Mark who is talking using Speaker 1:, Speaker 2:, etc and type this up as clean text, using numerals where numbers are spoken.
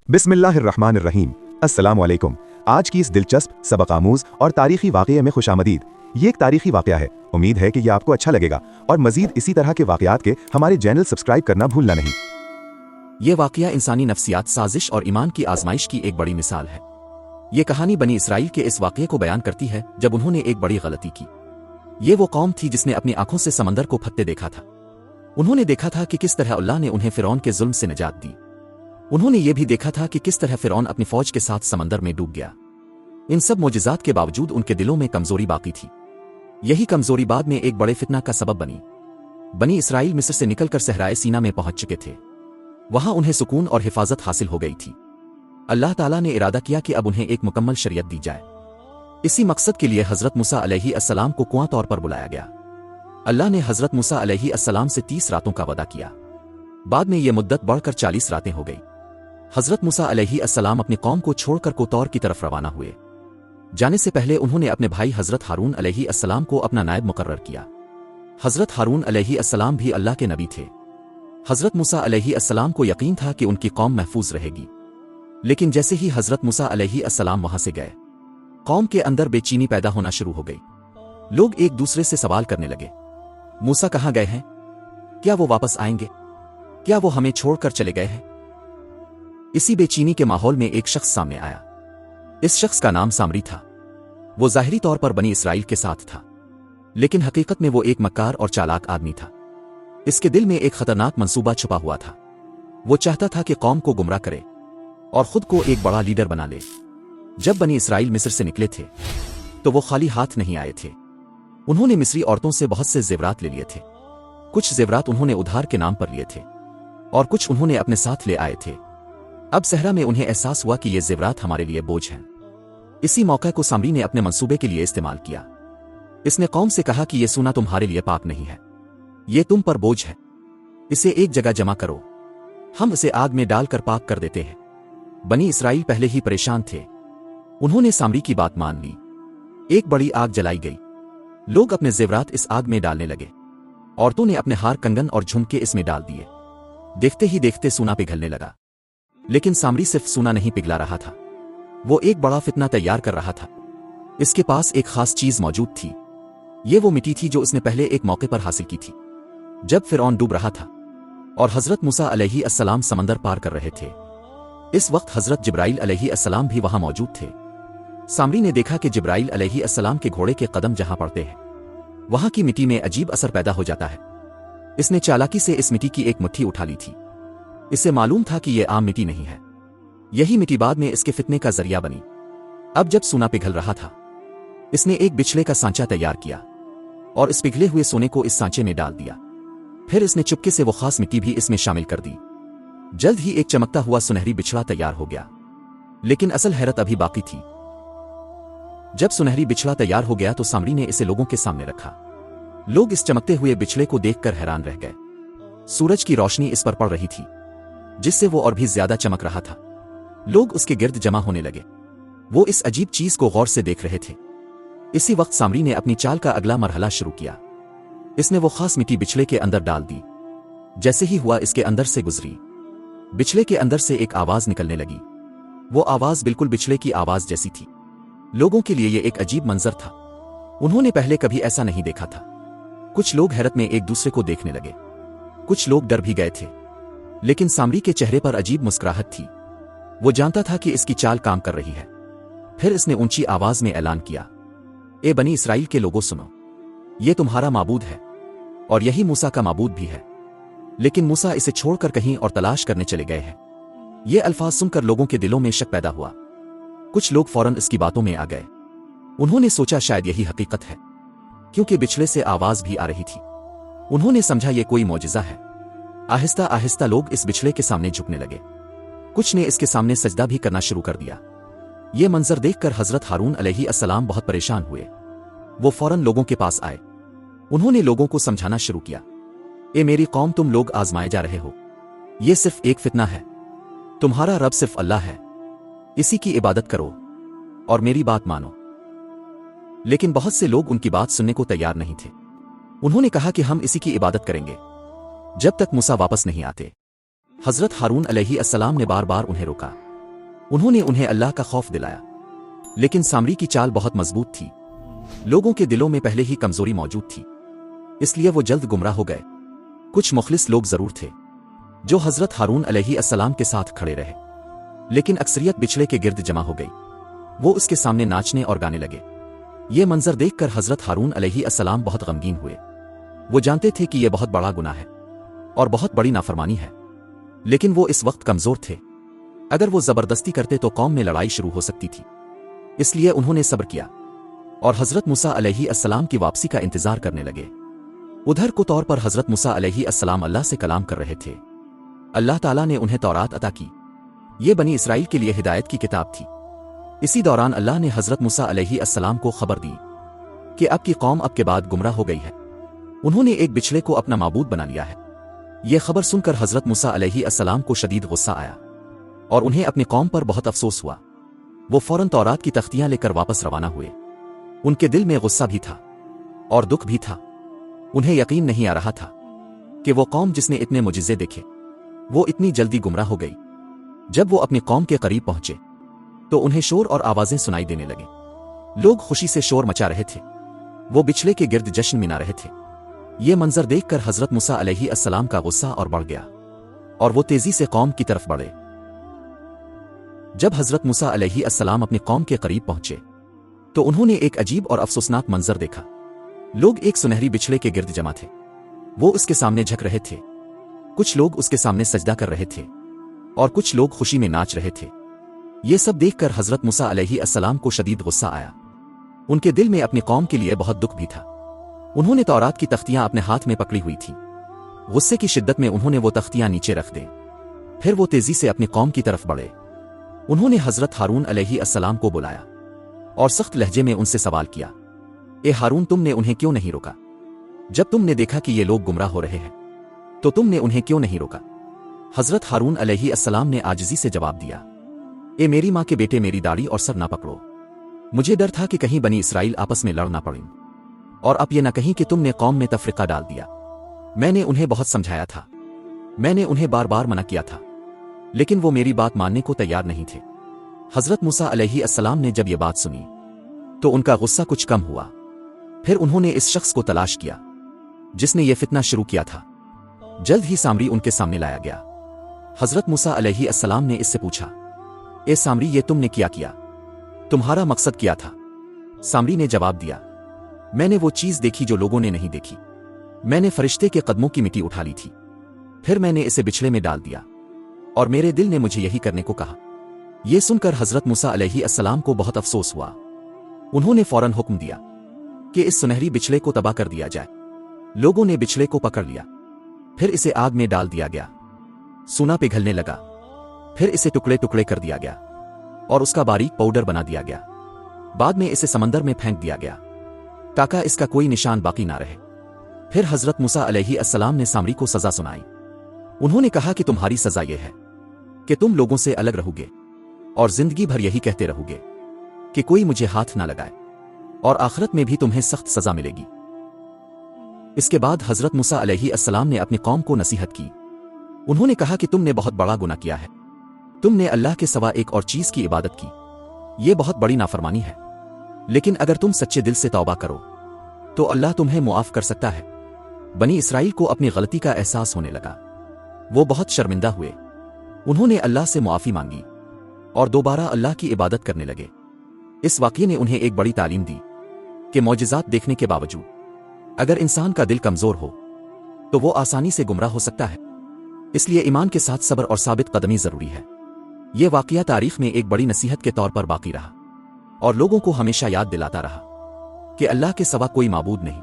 Speaker 1: बिस्मिल्लाहिर्रहमानिर्रहीम। अस्सलाम वालेकुम। आज की इस दिलचस्प, सबक आमूज और तारीखी वाक़ये में खुशामदीद। ये एक तारीखी वाक़या है। उम्मीद है कि ये आपको अच्छा लगेगा और मज़ीद इसी तरह के वाक़यात के हमारे चैनल सब्सक्राइब करना भूलना नहीं।
Speaker 2: ये वाक़या इंसानी नफ्सियात, साजिश और ईमान की आजमाइश की एक बड़ी मिसाल है। ये कहानी बनी इसराइल के इस वाक़ये को बयान करती है जब उन्होंने एक बड़ी गलती की। ये वो कौम थी जिसने अपनी आंखों से समंदर को फटते देखा था। उन्होंने देखा था कि किस तरह अल्लाह ने उन्हें फ़िरौन के जुल्म से निजात दी। उन्होंने ये भी देखा था कि किस तरह फ़िरौन अपनी फौज के साथ समंदर में डूब गया। इन सब मोजिज़ात के बावजूद उनके दिलों में कमजोरी बाकी थी। यही कमजोरी बाद में एक बड़े फितना का सबब बनी। बनी इसराइल मिस्र से निकलकर सहराए सीना में पहुंच चुके थे। वहां उन्हें सुकून और हिफाजत हासिल हो गई थी। अल्लाह ताला ने इरादा किया कि अब उन्हें एक मुकम्मल शरीयत दी जाए। इसी मकसद के लिए हज़रत मूसा अलैहिस्सलाम को कुआं तौर पर बुलाया गया। अल्लाह ने हज़रत मूसा अलैहिस्सलाम से 30 रातों का वादा किया। बाद में यह मुद्दत बढ़कर 40 रातें हो गई। हज़रत मूसा अलैहिस्सलाम अपनी कौम को छोड़कर कोतौर की तरफ रवाना हुए। जाने से पहले उन्होंने अपने भाई हज़रत हारून अलैहिस्सलाम को अपना नायब मुकर्रर किया। हज़रत हारून अलैहिस्सलाम भी अल्लाह के नबी थे। हज़रत मूसा अलैहिस्सलाम को यकीन था कि उनकी कौम महफूज रहेगी। लेकिन जैसे ही हज़रत मूसा अलैहिस्सलाम वहां से गए, कौम के अंदर बेचैनी पैदा होना शुरू हो गई। लोग एक दूसरे से सवाल करने लगे, मूसा कहाँ गए हैं? क्या वो वापस आएंगे? क्या वो हमें छोड़कर चले गए हैं? इसी बेचैनी के माहौल में एक शख्स सामने आया। इस शख्स का नाम सामरी था। वो ज़ाहिरी तौर पर बनी इसराइल के साथ था, लेकिन हकीकत में वो एक मक्कार और चालाक आदमी था। इसके दिल में एक खतरनाक मंसूबा छुपा हुआ था। वो चाहता था कि कौम को गुमराह करे और खुद को एक बड़ा लीडर बना ले। जब बनी इसराइल मिस्र से निकले थे तो वो खाली हाथ नहीं आए थे। उन्होंने मिस्री औरतों से बहुत से जेवरात ले लिए थे। कुछ जेवरात उन्होंने उधार के नाम पर लिए थे और कुछ उन्होंने अपने साथ ले आए थे। अब सहरा में उन्हें एहसास हुआ कि ये जेवरात हमारे लिए बोझ हैं। इसी मौके को सामरी ने अपने मंसूबे के लिए इस्तेमाल किया। इसने कौम से कहा कि ये सोना तुम्हारे लिए पाक नहीं है, ये तुम पर बोझ है। इसे एक जगह जमा करो, हम इसे आग में डालकर पाक कर देते हैं। बनी इसराइल पहले ही परेशान थे। उन्होंने सामरी की बात मान ली। एक बड़ी आग जलाई गई। लोग अपने जेवरात इस आग में डालने लगे। औरतों ने अपने हार, कंगन और झुमके इसमें डाल दिए। देखते ही देखते सोना पिघलने लगा। लेकिन सामरी सिर्फ सोना नहीं पिघला रहा था, वो एक बड़ा फितना तैयार कर रहा था। इसके पास एक खास चीज मौजूद थी। ये वो मिट्टी थी जो इसने पहले एक मौके पर हासिल की थी, जब फ़िरौन डूब रहा था और हज़रत मूसा अलैहिस्सलाम समंदर पार कर रहे थे। इस वक्त हज़रत जिब्राइल अलैहिस्सलाम भी वहां मौजूद थे। सामरी ने देखा कि जिब्राइल अलैहिस्सलाम के घोड़े के कदम जहां पड़ते हैं, वहां की मिट्टी में अजीब असर पैदा हो जाता है। इसने चालाकी से इस मिट्टी की एक मुट्ठी उठा ली थी। इसे मालूम था कि यह आम मिट्टी नहीं है। यही मिट्टी बाद में इसके फितने का जरिया बनी। अब जब सोना पिघल रहा था, इसने एक बिछड़े का सांचा तैयार किया और इस पिघले हुए सोने को इस सांचे में डाल दिया। फिर इसने चुपके से वो खास मिट्टी भी इसमें शामिल कर दी। जल्द ही एक चमकता हुआ सुनहरी बिछड़ा तैयार हो गया। लेकिन असल हैरत अभी बाकी थी। जब सुनहरी बिछड़ा तैयार हो गया तो सामरी ने इसे लोगों के सामने रखा। लोग इस चमकते हुए बिछड़े को देखकर हैरान रह गए। सूरज की रोशनी इस पर पड़ रही थी, जिससे वो और भी ज्यादा चमक रहा था। लोग उसके गिर्द जमा होने लगे। वो इस अजीब चीज को गौर से देख रहे थे। इसी वक्त सामरी ने अपनी चाल का अगला मरहला शुरू किया। इसने वो खास मिट्टी बिछड़े के अंदर डाल दी। जैसे ही हुआ इसके अंदर से गुजरी, बिछड़े के अंदर से एक आवाज निकलने लगी। वो आवाज बिल्कुल बिछड़े की आवाज जैसी थी। लोगों के लिए ये एक अजीब मंजर था। उन्होंने पहले कभी ऐसा नहीं देखा था। कुछ लोग हैरत में एक दूसरे को देखने लगे। कुछ लोग डर भी गए थे। लेकिन सामरी के चेहरे पर अजीब मुस्कुराहट थी। वो जानता था कि इसकी चाल काम कर रही है। फिर इसने ऊंची आवाज में ऐलान किया, ए बनी इसराइल के लोगों सुनो, ये तुम्हारा माबूद है और यही मूसा का माबूद भी है। लेकिन मूसा इसे छोड़कर कहीं और तलाश करने चले गए हैं। ये अल्फाज सुनकर लोगों के दिलों में शक पैदा हुआ। कुछ लोग फौरन इसकी बातों में आ गए। उन्होंने सोचा शायद यही हकीकत है, क्योंकि बिछड़े से आवाज भी आ रही थी। उन्होंने समझा ये कोई मौजिज़ा है। आहिस्ता आहिस्ता लोग इस बिछड़े के सामने झुकने लगे। कुछ ने इसके सामने सजदा भी करना शुरू कर दिया। ये मंजर देखकर हज़रत हारून अलैहिस्सलाम बहुत परेशान हुए। वो फौरन लोगों के पास आए। उन्होंने लोगों को समझाना शुरू किया, ए मेरी कौम, तुम लोग आजमाए जा रहे हो। ये सिर्फ एक फितना है। तुम्हारा रब सिर्फ अल्लाह है। इसी की इबादत करो और मेरी बात मानो। लेकिन बहुत से लोग उनकी बात सुनने को तैयार नहीं थे। उन्होंने कहा कि हम इसी की इबादत करेंगे जब तक मूसा वापस नहीं आते। हज़रत हारून अलैहिस्सलाम ने बार बार उन्हें रोका, انہوں نے انہیں اللہ کا خوف دلایا، لیکن سامری کی چال بہت مضبوط تھی۔ لوگوں کے دلوں میں پہلے ہی کمزوری موجود تھی، اس لیے وہ جلد گمراہ ہو گئے۔ کچھ مخلص لوگ ضرور تھے جو حضرت ہارون علیہ السلام کے ساتھ کھڑے رہے، لیکن اکثریت بچھڑے کے گرد جمع ہو گئی۔ وہ اس کے سامنے ناچنے اور گانے لگے۔ یہ منظر دیکھ کر حضرت ہارون علیہ السلام بہت غمگین ہوئے۔ وہ جانتے تھے کہ یہ بہت بڑا گناہ ہے اور بہت بڑی نافرمانی ہے، لیکن وہ اس وقت کمزور تھے۔ اگر وہ زبردستی کرتے تو قوم میں لڑائی شروع ہو سکتی تھی، اس لیے انہوں نے صبر کیا اور حضرت موسیٰ علیہ السلام کی واپسی کا انتظار کرنے لگے۔ ادھر کو طور پر حضرت موسیٰ علیہ السلام اللہ سے کلام کر رہے تھے۔ اللہ تعالیٰ نے انہیں تورات عطا کی۔ یہ بنی اسرائیل کے لیے ہدایت کی کتاب تھی۔ اسی دوران اللہ نے حضرت موسیٰ علیہ السلام کو خبر دی کہ اب کی قوم اب کے بعد گمراہ ہو گئی ہے، انہوں نے ایک بچھڑے کو اپنا معبود بنا لیا ہے۔ یہ خبر سن کر حضرت موسیٰ علیہ السلام کو شدید غصہ آیا اور انہیں اپنی قوم پر بہت افسوس ہوا۔ وہ فوراً تورات کی تختیاں لے کر واپس روانہ ہوئے۔ ان کے دل میں غصہ بھی تھا اور دکھ بھی تھا۔ انہیں یقین نہیں آ رہا تھا کہ وہ قوم جس نے اتنے معجزے دیکھے وہ اتنی جلدی گمراہ ہو گئی۔ جب وہ اپنی قوم کے قریب پہنچے تو انہیں شور اور آوازیں سنائی دینے لگے۔ لوگ خوشی سے شور مچا رہے تھے، وہ بچھڑے کے گرد جشن منا رہے تھے۔ یہ منظر دیکھ کر حضرت موسیٰ علیہ السلام کا غصہ اور بڑھ گیا اور وہ تیزی سے قوم کی طرف بڑھے۔ جب حضرت موسیٰ علیہ السلام اپنی قوم کے قریب پہنچے تو انہوں نے ایک عجیب اور افسوسناک منظر دیکھا۔ لوگ ایک سنہری بچھڑے کے گرد جمع تھے، وہ اس کے سامنے جھک رہے تھے۔ کچھ لوگ اس کے سامنے سجدہ کر رہے تھے اور کچھ لوگ خوشی میں ناچ رہے تھے۔ یہ سب دیکھ کر حضرت موسیٰ علیہ السلام کو شدید غصہ آیا۔ ان کے دل میں اپنی قوم کے لیے بہت دکھ بھی تھا۔ انہوں نے تورات کی تختیاں اپنے ہاتھ میں پکڑی ہوئی تھیں۔ غصے کی شدت میں انہوں نے وہ تختیاں نیچے رکھ دیں، پھر وہ تیزی سے اپنی قوم کی طرف بڑھے۔ انہوں نے حضرت ہارون علیہ السلام کو بلایا اور سخت لہجے میں ان سے سوال کیا، اے ہارون، تم نے انہیں کیوں نہیں روکا؟ جب تم نے دیکھا کہ یہ لوگ گمراہ ہو رہے ہیں تو تم نے انہیں کیوں نہیں روکا؟ حضرت ہارون علیہ السلام نے عاجزی سے جواب دیا، اے میری ماں کے بیٹے، میری داڑھی اور سر نہ پکڑو۔ مجھے ڈر تھا کہ کہیں بنی اسرائیل آپس میں لڑ نہ پڑیں اور اب یہ نہ کہیں کہ تم نے قوم میں تفرقہ ڈال دیا۔ میں نے انہیں بہت سمجھایا تھا، میں نے انہیں بار بار منع کیا تھا، لیکن وہ میری بات ماننے کو تیار نہیں تھے۔ حضرت موسیٰ علیہ السلام نے جب یہ بات سنی تو ان کا غصہ کچھ کم ہوا۔ پھر انہوں نے اس شخص کو تلاش کیا جس نے یہ فتنہ شروع کیا تھا۔ جلد ہی سامری ان کے سامنے لایا گیا۔ حضرت موسیٰ علیہ السلام نے اس سے پوچھا، اے سامری، یہ تم نے کیا کیا؟ تمہارا مقصد کیا تھا؟ سامری نے جواب دیا، میں نے وہ چیز دیکھی جو لوگوں نے نہیں دیکھی۔ میں نے فرشتے کے قدموں کی مٹی اٹھا لی تھی، پھر میں نے اسے بچھڑے میں ڈال دیا اور میرے دل نے مجھے یہی کرنے کو کہا۔ یہ سن کر حضرت موسیٰ علیہ السلام کو بہت افسوس ہوا۔ انہوں نے فوراً حکم دیا کہ اس سنہری بچھڑے کو تباہ کر دیا جائے۔ لوگوں نے بچھڑے کو پکڑ لیا، پھر اسے آگ میں ڈال دیا گیا۔ سونا پگھلنے لگا، پھر اسے ٹکڑے ٹکڑے کر دیا گیا اور اس کا باریک پاؤڈر بنا دیا گیا۔ بعد میں اسے سمندر میں پھینک دیا گیا تاکہ اس کا کوئی نشان باقی نہ رہے۔ پھر حضرت موسیٰ علیہ السلام نے سامری کو سزا سنائی۔ انہوں نے کہا کہ تمہاری سزا یہ ہے کہ تم لوگوں سے الگ رہو گے اور زندگی بھر یہی کہتے رہو گے کہ کوئی مجھے ہاتھ نہ لگائے، اور آخرت میں بھی تمہیں سخت سزا ملے گی۔ اس کے بعد حضرت موسیٰ علیہ السلام نے اپنی قوم کو نصیحت کی۔ انہوں نے کہا کہ تم نے بہت بڑا گناہ کیا ہے، تم نے اللہ کے سوا ایک اور چیز کی عبادت کی، یہ بہت بڑی نافرمانی ہے، لیکن اگر تم سچے دل سے توبہ کرو تو اللہ تمہیں معاف کر سکتا ہے۔ بنی اسرائیل کو اپنی غلطی کا احساس ہونے لگا، وہ بہت شرمندہ ہوئے۔ انہوں نے اللہ سے معافی مانگی اور دوبارہ اللہ کی عبادت کرنے لگے۔ اس واقعے نے انہیں ایک بڑی تعلیم دی کہ معجزات دیکھنے کے باوجود اگر انسان کا دل کمزور ہو تو وہ آسانی سے گمراہ ہو سکتا ہے۔ اس لیے ایمان کے ساتھ صبر اور ثابت قدمی ضروری ہے۔ یہ واقعہ تاریخ میں ایک بڑی نصیحت کے طور پر باقی رہا اور لوگوں کو ہمیشہ یاد دلاتا رہا کہ اللہ کے سوا کوئی معبود نہیں۔